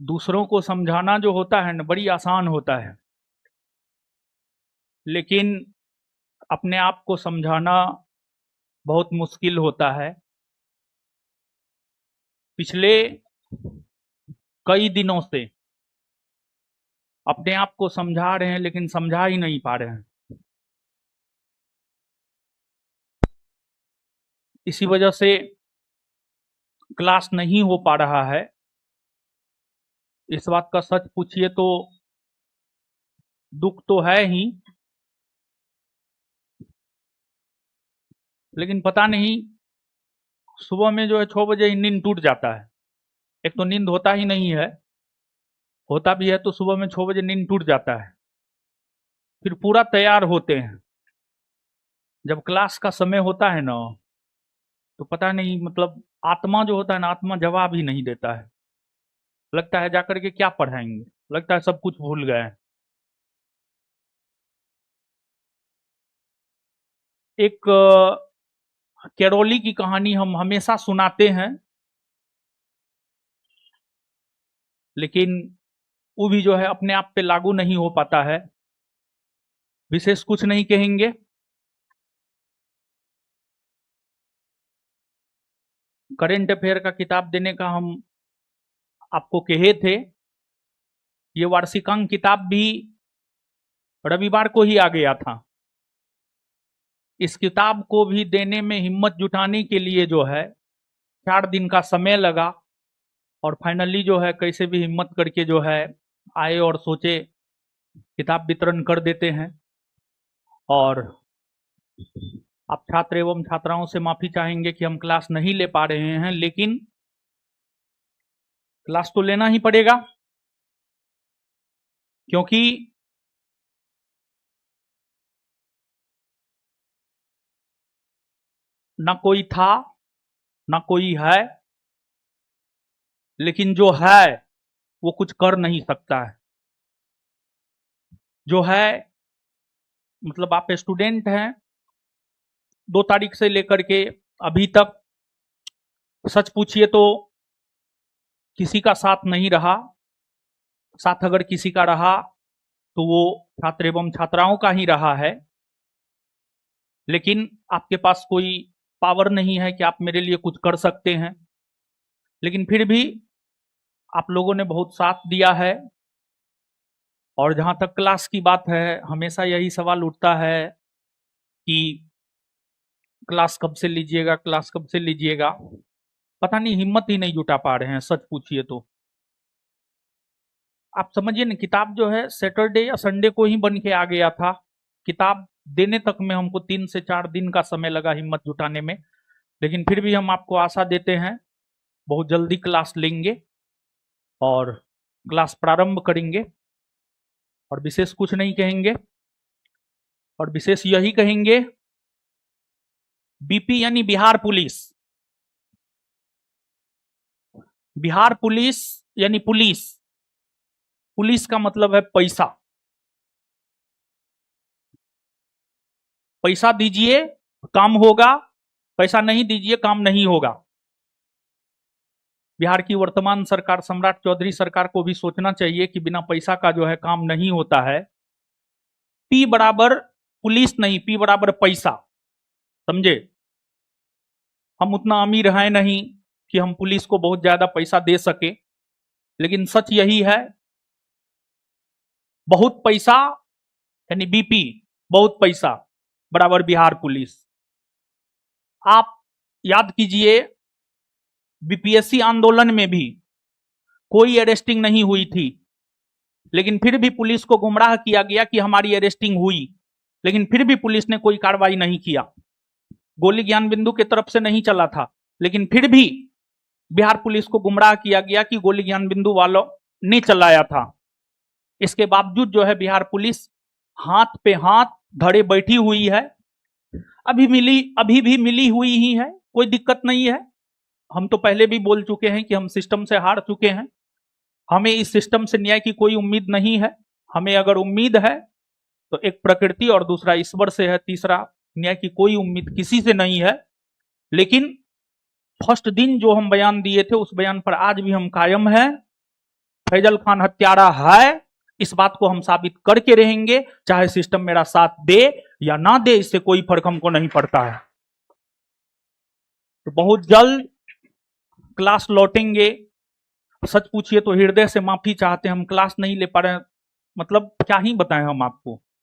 दूसरों को समझाना जो होता है ना, बड़ी आसान होता है, लेकिन अपने आप को समझाना बहुत मुश्किल होता है। पिछले कई दिनों से अपने आप को समझा रहे हैं, लेकिन समझा ही नहीं पा रहे हैं। इसी वजह से क्लास नहीं हो पा रहा है। इस बात का सच पूछिए तो दुख तो है ही, लेकिन पता नहीं सुबह में जो है 6 बजे ही नींद टूट जाता है। एक तो नींद होता ही नहीं है, होता भी है तो सुबह में 6 बजे नींद टूट जाता है। फिर पूरा तैयार होते हैं, जब क्लास का समय होता है ना, तो पता नहीं मतलब आत्मा जो होता है ना, आत्मा जवाब ही नहीं देता है। लगता है जाकर के क्या पढ़ाएंगे, लगता है सब कुछ भूल गए हैं। एक कैरोली की कहानी हम हमेशा सुनाते हैं, लेकिन वो भी जो है अपने आप पे लागू नहीं हो पाता है। विशेष कुछ नहीं कहेंगे, करंट अफेयर का किताब देने का हम आपको कहे थे। ये वार्षिकांक किताब भी रविवार को ही आ गया था। इस किताब को भी देने में हिम्मत जुटाने के लिए जो है 4 दिन का समय लगा, और फाइनली जो है कैसे भी हिम्मत करके जो है आए और सोचे किताब वितरण कर देते हैं। और आप छात्र एवं छात्राओं से माफी चाहेंगे कि हम क्लास नहीं ले पा रहे हैं, लेकिन क्लास तो लेना ही पड़ेगा, क्योंकि ना कोई था ना कोई है, लेकिन जो है वो कुछ कर नहीं सकता है। जो है मतलब आप स्टूडेंट हैं, 2 तारीख से लेकर के अभी तक सच पूछिए तो किसी का साथ नहीं रहा। साथ अगर किसी का रहा तो वो छात्र एवं छात्राओं का ही रहा है, लेकिन आपके पास कोई पावर नहीं है कि आप मेरे लिए कुछ कर सकते हैं। लेकिन फिर भी आप लोगों ने बहुत साथ दिया है। और जहां तक क्लास की बात है, हमेशा यही सवाल उठता है कि क्लास कब से लीजिएगा, क्लास कब से लीजिएगा। पता नहीं हिम्मत ही नहीं जुटा पा रहे हैं, सच पूछिए तो। आप समझिए ना, किताब जो है सैटरडे या संडे को ही बन के आ गया था। किताब देने तक में हमको 3 से 4 दिन का समय लगा हिम्मत जुटाने में, लेकिन फिर भी हम आपको आशा देते हैं बहुत जल्दी क्लास लेंगे और क्लास प्रारंभ करेंगे। और विशेष कुछ नहीं कहेंगे, और विशेष यही कहेंगे, बीपी यानी बिहार पुलिस। बिहार पुलिस यानी पुलिस, पुलिस का मतलब है पैसा। पैसा दीजिए काम होगा, पैसा नहीं दीजिए काम नहीं होगा। बिहार की वर्तमान सरकार, सम्राट चौधरी सरकार को भी सोचना चाहिए कि बिना पैसा का जो है काम नहीं होता है। पी बराबर पुलिस नहीं, पी बराबर पैसा, समझे। हम उतना अमीर हैं नहीं कि हम पुलिस को बहुत ज्यादा पैसा दे सके, लेकिन सच यही है, बहुत पैसा यानी बीपी, बहुत पैसा बराबर बिहार पुलिस। आप याद कीजिए, बीपीएससी आंदोलन में भी कोई अरेस्टिंग नहीं हुई थी, लेकिन फिर भी पुलिस को गुमराह किया गया कि हमारी अरेस्टिंग हुई, लेकिन फिर भी पुलिस ने कोई कार्रवाई नहीं किया। गोली ज्ञान बिंदु की तरफ से नहीं चला था, लेकिन फिर भी बिहार पुलिस को गुमराह किया गया कि गोली ज्ञान बिंदु वालों ने चलाया था। इसके बावजूद जो है बिहार पुलिस हाथ पे हाथ धड़े बैठी हुई है, अभी भी मिली हुई ही है, कोई दिक्कत नहीं है। हम तो पहले भी बोल चुके हैं कि हम सिस्टम से हार चुके हैं, हमें इस सिस्टम से न्याय की कोई उम्मीद नहीं है। हमें अगर उम्मीद है तो एक प्रकृति और दूसरा ईश्वर से है, तीसरा न्याय की कोई उम्मीद किसी से नहीं है। लेकिन फर्स्ट दिन जो हम बयान दिए थे उस बयान पर आज भी हम कायम हैं। फैजल खान हत्यारा है, इस बात को हम साबित करके रहेंगे, चाहे सिस्टम मेरा साथ दे या ना दे, इससे कोई फर्क हमको नहीं पड़ता है। तो बहुत जल्द क्लास लौटेंगे। सच पूछिए तो हृदय से माफी चाहते हैं, हम क्लास नहीं ले पा रहे हैं, मतलब क्या ही बताएं हम आपको।